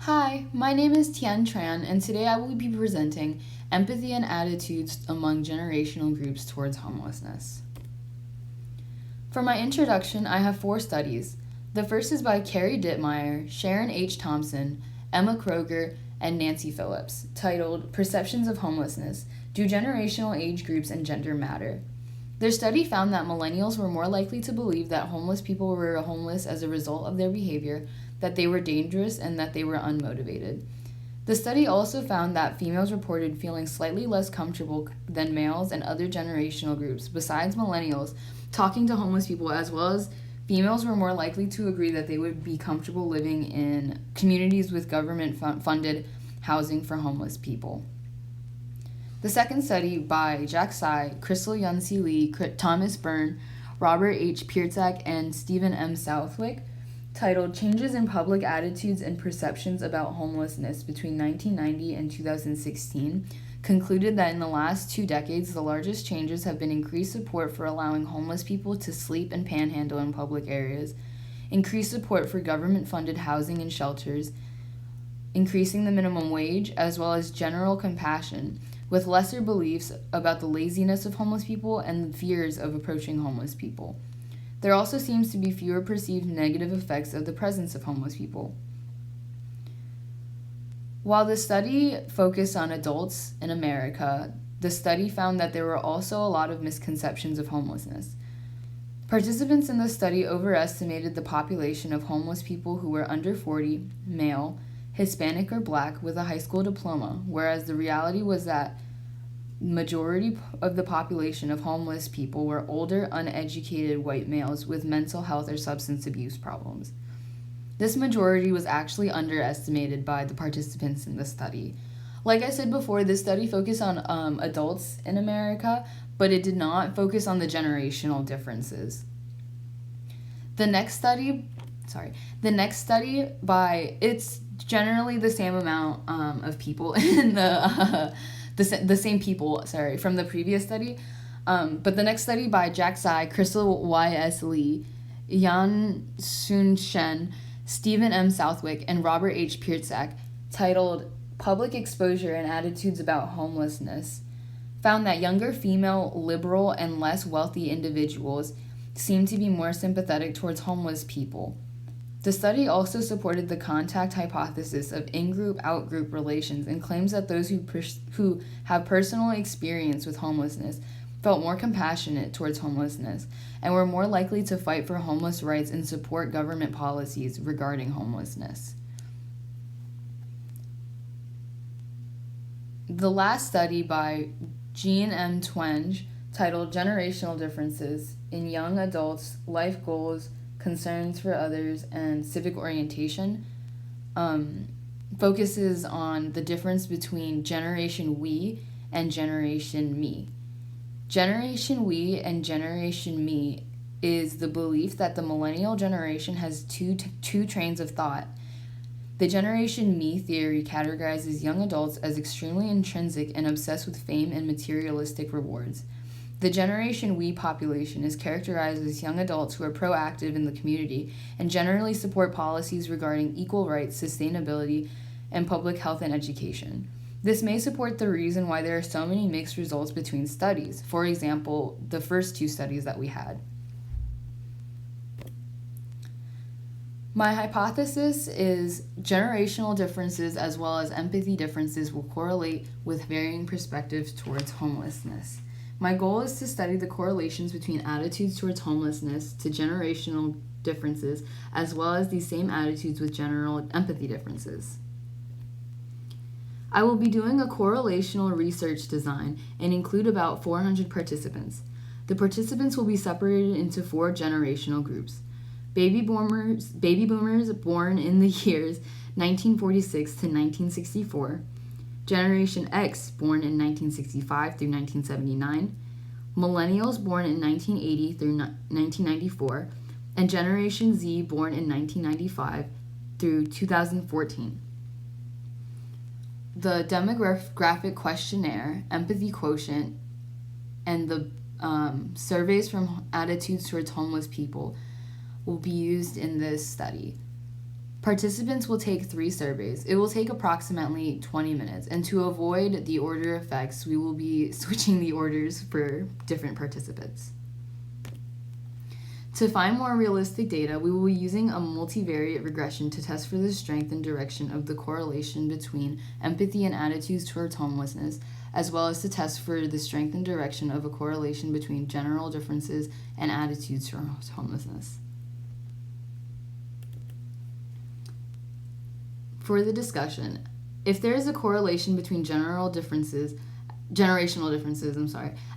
Hi, my name is Tian Tran, and today I will be presenting empathy and attitudes among generational groups towards homelessness. For my introduction, I have 4 studies. The first is by Carrie Dittmeyer, Sharon H. Thompson, Emma Kroger, and Nancy Phillips, titled Perceptions of Homelessness: Do Generational Age Groups and Gender Matter? Their study found that millennials were more likely to believe that homeless people were homeless as a result of their behavior, that they were dangerous, and that they were unmotivated. The study also found that females reported feeling slightly less comfortable than males and other generational groups, besides millennials, talking to homeless people, as well as females were more likely to agree that they would be comfortable living in communities with government funded housing for homeless people. The second study by Jack Tsai, Crystal Yunsi Lee, Thomas Byrne, Robert H. Pierzak, and Stephen M. Southwick, titled Changes in Public Attitudes and Perceptions About Homelessness Between 1990 and 2016, concluded that in the last 2 decades, the largest changes have been increased support for allowing homeless people to sleep and panhandle in public areas, increased support for government-funded housing and shelters, increasing the minimum wage, as well as general compassion, with lesser beliefs about the laziness of homeless people and the fears of approaching homeless people. There also seems to be fewer perceived negative effects of the presence of homeless people. While the study focused on adults in America, the study found that there were also a lot of misconceptions of homelessness. Participants in the study overestimated the population of homeless people who were under 40, male, Hispanic, or Black with a high school diploma, whereas the reality was that majority of the population of homeless people were older, uneducated white males with mental health or substance abuse problems. This majority was actually underestimated by the participants in the study. Like I said before, this study focused on adults in America, but it did not focus on the generational differences. The next study by it's generally the same amount of people in the same people, from the previous study. But the next study by Jack Tsai, Crystal Y.S. Lee, Yan Sun Shen, Stephen M. Southwick, and Robert H. Pierzak, titled Public Exposure and Attitudes About Homelessness, found that younger female, liberal, and less wealthy individuals seemed to be more sympathetic towards homeless people. The study also supported the contact hypothesis of in-group, out-group relations and claims that those who have personal experience with homelessness felt more compassionate towards homelessness and were more likely to fight for homeless rights and support government policies regarding homelessness. The last study by Jean M. Twenge, titled Generational Differences in Young Adults, Life Goals, Concerns for Others, and Civic Orientation, focuses on the difference between Generation We and Generation Me. Generation We and Generation Me is the belief that the millennial generation has two trains of thought. The Generation Me theory categorizes young adults as extremely intrinsic and obsessed with fame and materialistic rewards. The Generation We population is characterized as young adults who are proactive in the community and generally support policies regarding equal rights, sustainability, and public health and education. This may support the reason why there are so many mixed results between studies. For example, the first 2 studies that we had. My hypothesis is generational differences as well as empathy differences will correlate with varying perspectives towards homelessness. My goal is to study the correlations between attitudes towards homelessness to generational differences, as well as these same attitudes with general empathy differences. I will be doing a correlational research design and include about 400 participants. The participants will be separated into 4 generational groups. Baby boomers born in the years 1946 to 1964, Generation X born in 1965 through 1979, Millennials born in 1980 through 1994, and Generation Z born in 1995 through 2014. The demographic questionnaire, empathy quotient, and the surveys from attitudes towards homeless people will be used in this study. Participants will take 3 surveys. It will take approximately 20 minutes, and to avoid the order effects, we will be switching the orders for different participants. To find more realistic data, we will be using a multivariate regression to test for the strength and direction of the correlation between empathy and attitudes towards homelessness, as well as to test for the strength and direction of a correlation between general differences and attitudes towards homelessness. For the discussion, if there is a correlation between generational differences,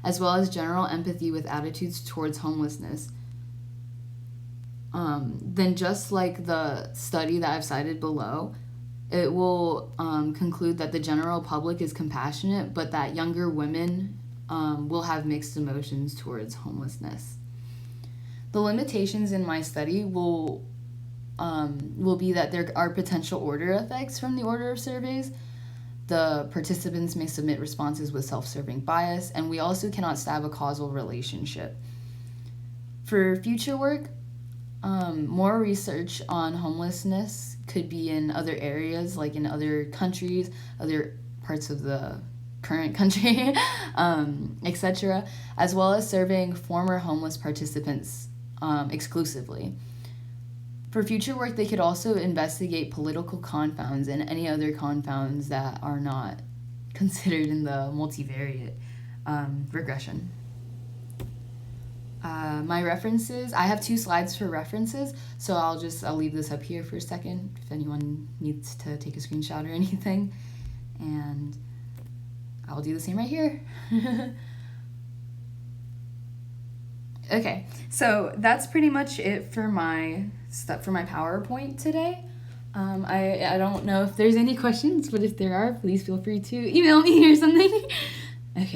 as well as general empathy with attitudes towards homelessness, then just like the study that I've cited below, it will conclude that the general public is compassionate, but that younger women will have mixed emotions towards homelessness. The limitations in my study will be that there are potential order effects from the order of surveys. The participants may submit responses with self-serving bias, and we also cannot stab a causal relationship. For future work, more research on homelessness could be in other areas, like in other countries, other parts of the current country, etc., as well as surveying former homeless participants exclusively. For future work, they could also investigate political confounds and any other confounds that are not considered in the multivariate regression. My references, I have 2 slides for references, so I'll leave this up here for a second if anyone needs to take a screenshot or anything, and I'll do the same right here. Okay, so that's pretty much it for my PowerPoint today. I don't know if there's any questions, but if there are, please feel free to email me or something. Okay.